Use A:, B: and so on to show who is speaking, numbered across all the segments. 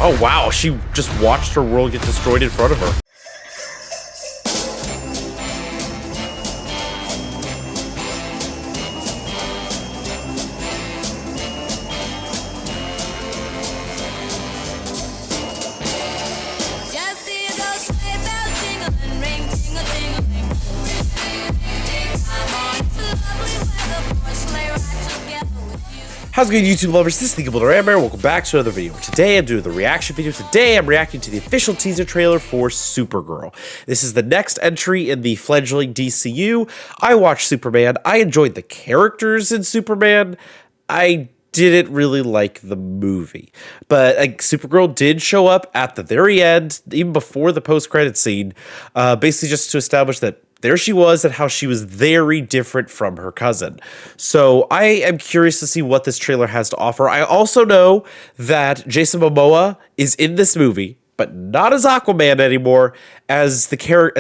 A: Oh, wow. She just watched her world get destroyed in front of her. How's it going, YouTube lovers? This is the Thinkable Rammer. Welcome back to another video. Today I'm doing the reaction video. Today I'm reacting to the official teaser trailer for Supergirl. This is the next entry in the fledgling DCU. I watched Superman. I enjoyed the characters in Superman. I didn't really like the movie, but Supergirl did show up at the very end, even before the post-credit scene, basically just to establish that there she was and how she was very different from her cousin. So I am curious to see what this trailer has to offer. I also know that Jason Momoa is in this movie, but not as Aquaman anymore, as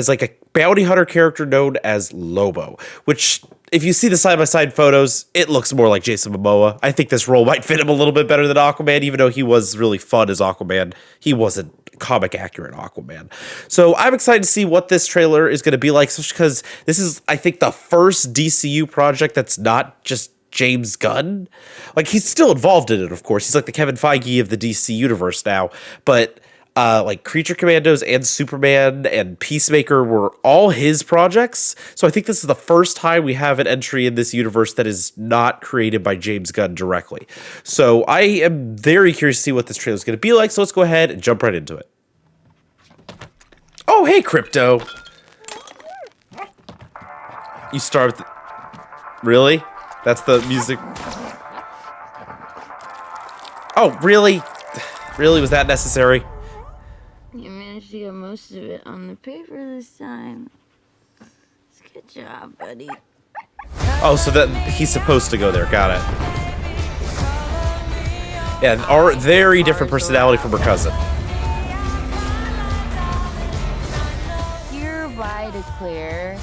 A: like a bounty hunter character known as Lobo, which, if you see the side-by-side photos, it looks more like Jason Momoa. I think this role might fit him a little bit better than Aquaman, even though he was really fun as Aquaman. He wasn't comic accurate Aquaman. So I'm excited to see what this trailer is going to be like, especially because this is, I think, the first DCU project that's not just James Gunn. Like, he's still involved in it, of course. He's like the Kevin Feige of the DC universe now, but like Creature Commandos and Superman and Peacemaker were all his projects. So I think this is the first time we have an entry in this universe that is not created by James Gunn directly. So I am very curious to see what this trailer is going to be like. So let's go ahead and jump right into it. Oh, hey, Crypto. You start with really? That's the music. Oh, really? Really? Was that necessary?
B: You managed to get most of it on the paper this time. Good job, buddy.
A: Oh, so that he's supposed to go there. Got it. Yeah, our very different personality from her cousin.
B: Hereby declare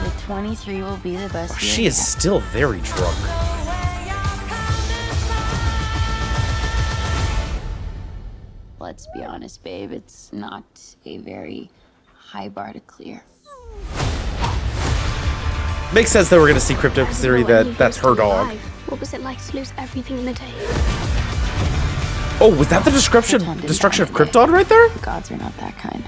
B: the 23 will be the best.
A: She is still very drunk.
B: Let's be honest, babe, it's not a very high bar to clear.
A: Makes sense that we're going to see Crypto, considering that that's her dog.
C: What was it like to lose everything in a day?
A: Oh, was that the destruction of Krypton right there?
B: The gods are not that kind.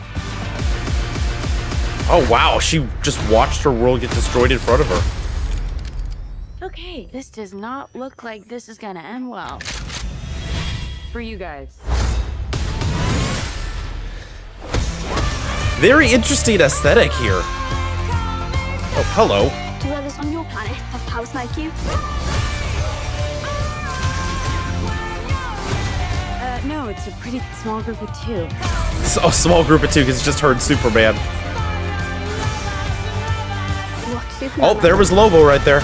A: Oh, wow. She just watched her world get destroyed in front of her.
B: Okay, this does not look like this is gonna end well for you guys.
A: Very interesting aesthetic here. Oh, hello.
C: Do others on your planet have powers like you?
B: No, it's a pretty small group of two.
A: A small group of two, because it's just her and Superman.
C: What, Superman?
A: Oh, there was Lobo right there.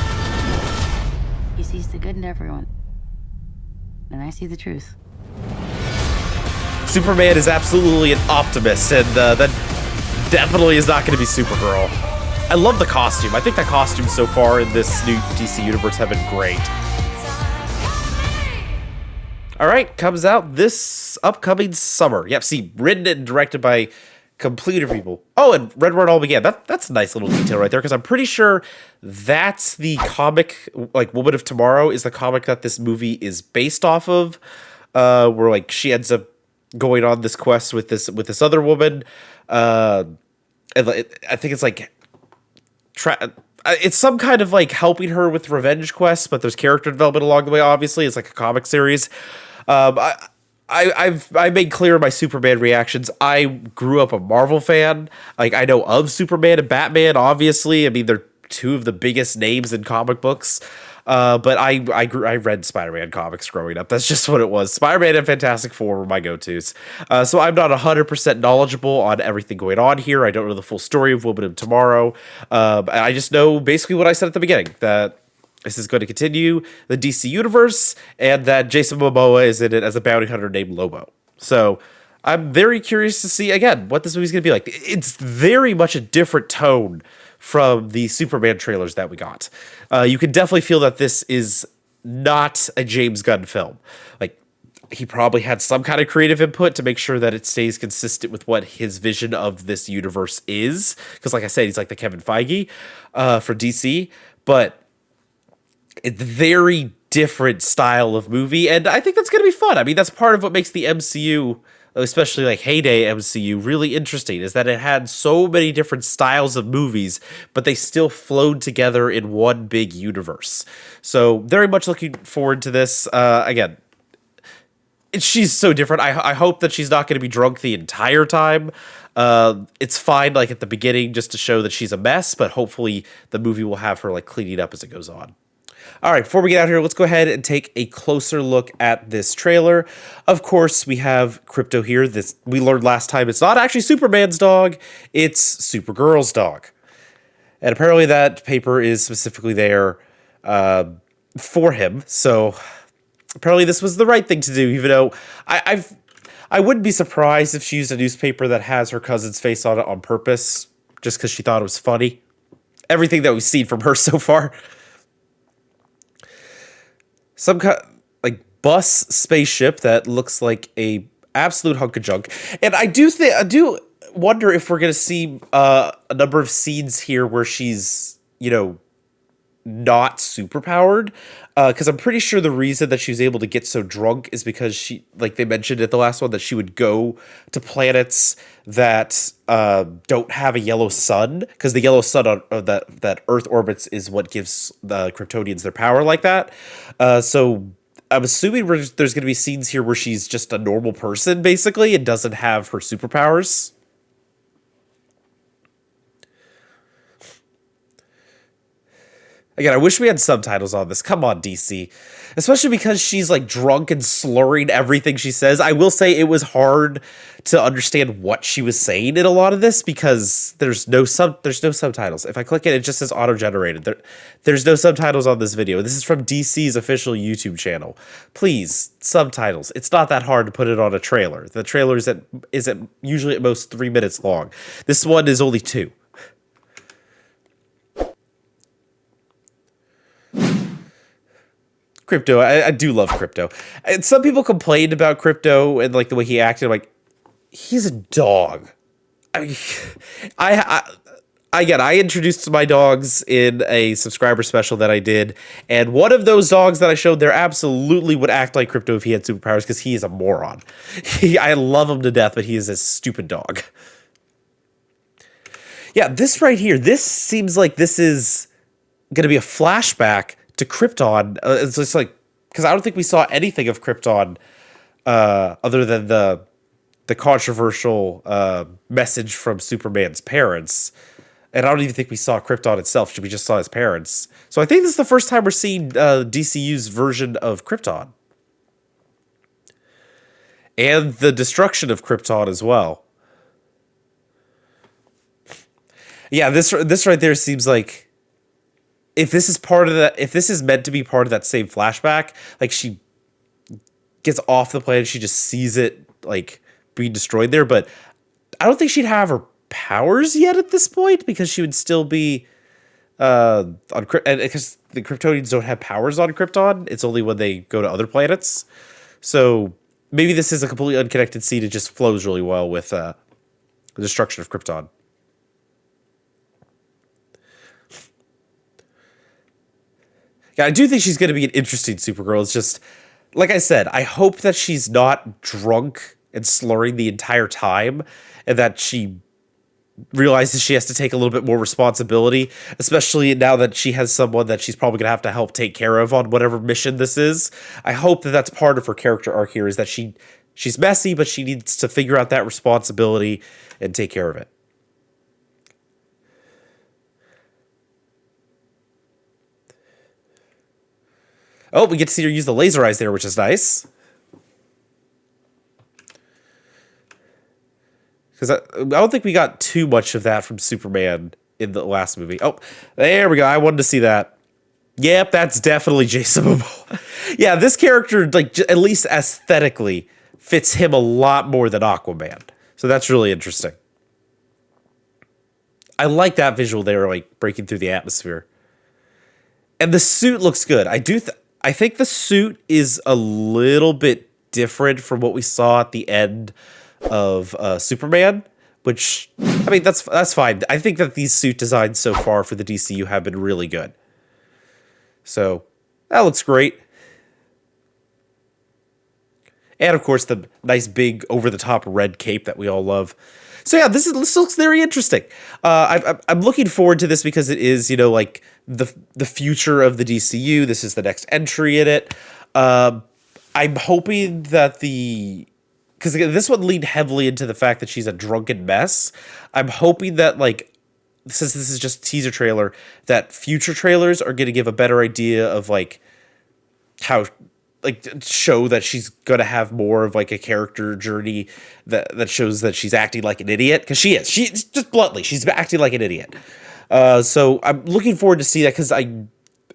B: He sees the good in everyone. And I see the truth.
A: Superman is absolutely an optimist, and that definitely is not going to be Supergirl. I love the costume. I think the costumes so far in this new DC universe have been great. All right, comes out this upcoming summer. Yep, see, written and directed by completely people. Oh, and Red Where It All Began. That's a nice little detail right there, because I'm pretty sure that's the comic, like Woman of Tomorrow is the comic that this movie is based off of, where like she ends up going on this quest with this other woman. And I think it's like it's some kind of like helping her with revenge quests, but there's character development along the way. Obviously, it's like a comic series. I made clear in my Superman reactions, I grew up a Marvel fan. Like, I know of Superman and Batman, obviously. I mean, they're two of the biggest names in comic books. But I read Spider-Man comics growing up. That's just what it was. Spider-Man and Fantastic Four were my go-tos. So I'm not 100% knowledgeable on everything going on here. I don't know the full story of Woman of Tomorrow. I just know basically what I said at the beginning, that this is going to continue the DC universe, and that Jason Momoa is in it as a bounty hunter named Lobo. So I'm very curious to see, again, what this movie's going to be like. It's very much a different tone from the Superman trailers that we got. You can definitely feel that this is not a James Gunn film. Like, he probably had some kind of creative input to make sure that it stays consistent with what his vision of this universe is. Because, like I said, he's like the Kevin Feige for DC, but it's very different style of movie, and I think that's going to be fun. I mean, that's part of what makes the MCU, especially like heyday MCU, really interesting, is that it had so many different styles of movies, but they still flowed together in one big universe. So very much looking forward to this. Again, she's so different. I hope that she's not going to be drunk the entire time. It's fine, like at the beginning, just to show that she's a mess, but hopefully the movie will have her like cleaning up as it goes on. All right, before we get out here, let's go ahead and take a closer look at this trailer. Of course, we have Krypto here. This we learned last time it's not actually Superman's dog, it's Supergirl's dog. And apparently that paper is specifically there for him. So apparently this was the right thing to do, even though I wouldn't be surprised if she used a newspaper that has her cousin's face on it on purpose, just because she thought it was funny. Everything that we've seen from her so far. Some kind like bus spaceship that looks like a absolute hunk of junk. And I do wonder if we're gonna see a number of scenes here where she's, you know, not superpowered, because I'm pretty sure the reason that she was able to get so drunk is because she, like they mentioned at the last one, that she would go to planets that don't have a yellow sun, because the yellow sun that Earth orbits is what gives the Kryptonians their power like that. So I'm assuming there's going to be scenes here where she's just a normal person, basically, and doesn't have her superpowers. Again, I wish we had subtitles on this. Come on, DC. Especially because she's like drunk and slurring everything she says. I will say it was hard to understand what she was saying in a lot of this because there's no subtitles. If I click it, it just says auto-generated. There's no subtitles on this video. This is from DC's official YouTube channel. Please, subtitles. It's not that hard to put it on a trailer. The trailer is usually at most 3 minutes long. This one is only 2. Krypto, I do love Krypto. And some people complained about Krypto and like the way he acted. I'm like, he's a dog. I mean, I introduced my dogs in a subscriber special that I did, and one of those dogs that I showed there absolutely would act like Krypto if he had superpowers because he is a moron. I love him to death, but he is a stupid dog. Yeah, this right here, this seems like this is going to be a flashback to Krypton. It's just like, because I don't think we saw anything of Krypton other than the controversial message from Superman's parents. And I don't even think we saw Krypton itself. We just saw his parents. So I think this is the first time we're seeing DCU's version of Krypton. And the destruction of Krypton as well. Yeah, this right there seems like if this is part of that, if this is meant to be part of that same flashback, like she gets off the planet, she just sees it like being destroyed there, but I don't think she'd have her powers yet at this point because she would still be on and because the Kryptonians don't have powers on Krypton. It's only when they go to other planets. So maybe this is a completely unconnected scene. It just flows really well with the destruction of Krypton. Yeah, I do think she's going to be an interesting Supergirl. It's just, like I said, I hope that she's not drunk and slurring the entire time and that she realizes she has to take a little bit more responsibility, especially now that she has someone that she's probably going to have to help take care of on whatever mission this is. I hope that that's part of her character arc here, is that she's messy, but she needs to figure out that responsibility and take care of it. Oh, we get to see her use the laser eyes there, which is nice. Because I don't think we got too much of that from Superman in the last movie. Oh, there we go. I wanted to see that. Yep, that's definitely Jason Momoa. Yeah, this character, like, at least aesthetically, fits him a lot more than Aquaman. So that's really interesting. I like that visual there, like, breaking through the atmosphere. And the suit looks good. I think the suit is a little bit different from what we saw at the end of Superman, which, I mean, that's fine. I think that these suit designs so far for the DCU have been really good. So that looks great. And of course, the nice big over-the-top red cape that we all love. So yeah, this looks very interesting. I'm looking forward to this because it is, you know, like the future of the DCU. This is the next entry in it. I'm hoping that because again, this one leaned heavily into the fact that she's a drunken mess. I'm hoping that, like, since this is just a teaser trailer, that future trailers are going to give a better idea of, like, how, like, show that she's gonna have more of like a character journey that shows that she's acting like an idiot, because she is. She's just bluntly, she's acting like an idiot. So I'm looking forward to see that, because I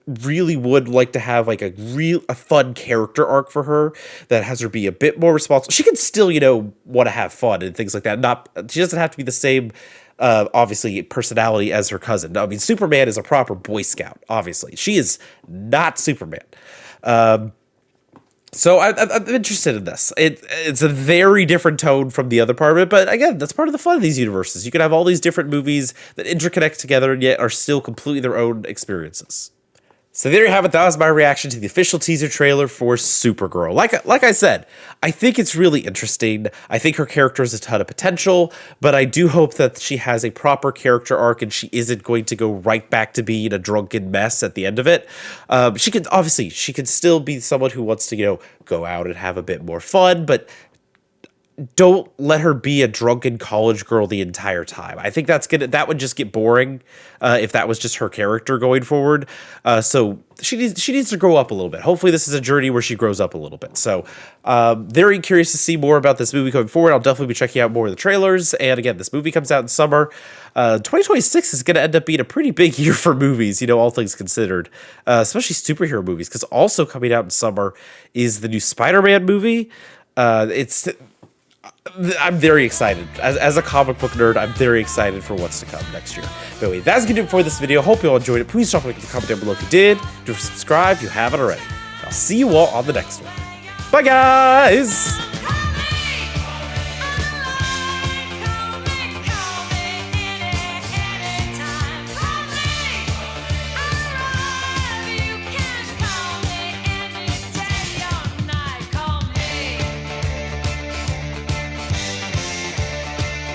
A: really would like to have like a fun character arc for her that has her be a bit more responsible. She can still, you know, want to have fun and things like that. She doesn't have to be the same obviously personality as her cousin. I mean, Superman is a proper Boy Scout, obviously. She is not Superman. So I'm interested in this. It's a very different tone from the other part of it, but again, that's part of the fun of these universes. You can have all these different movies that interconnect together and yet are still completely their own experiences. So there you have it. That was my reaction to the official teaser trailer for Supergirl. Like I said, I think it's really interesting. I think her character has a ton of potential, but I do hope that she has a proper character arc and she isn't going to go right back to being a drunken mess at the end of it. She could still be someone who wants to, you know, go out and have a bit more fun, but don't let her be a drunken college girl the entire time. I think that would just get boring if that was just her character going forward. So she needs to grow up a little bit. Hopefully this is a journey where she grows up a little bit. So very curious to see more about this movie going forward. I'll definitely be checking out more of the trailers. And again, this movie comes out in summer. 2026 is going to end up being a pretty big year for movies, you know, all things considered, especially superhero movies, because also coming out in summer is the new Spider-Man movie. I'm very excited. As a comic book nerd, I'm very excited for what's to come next year. But anyway, that's going to do it for this video. Hope you all enjoyed it. Please drop a like in the comment down below if you did. Do subscribe if you haven't already. I'll see you all on the next one. Bye, guys!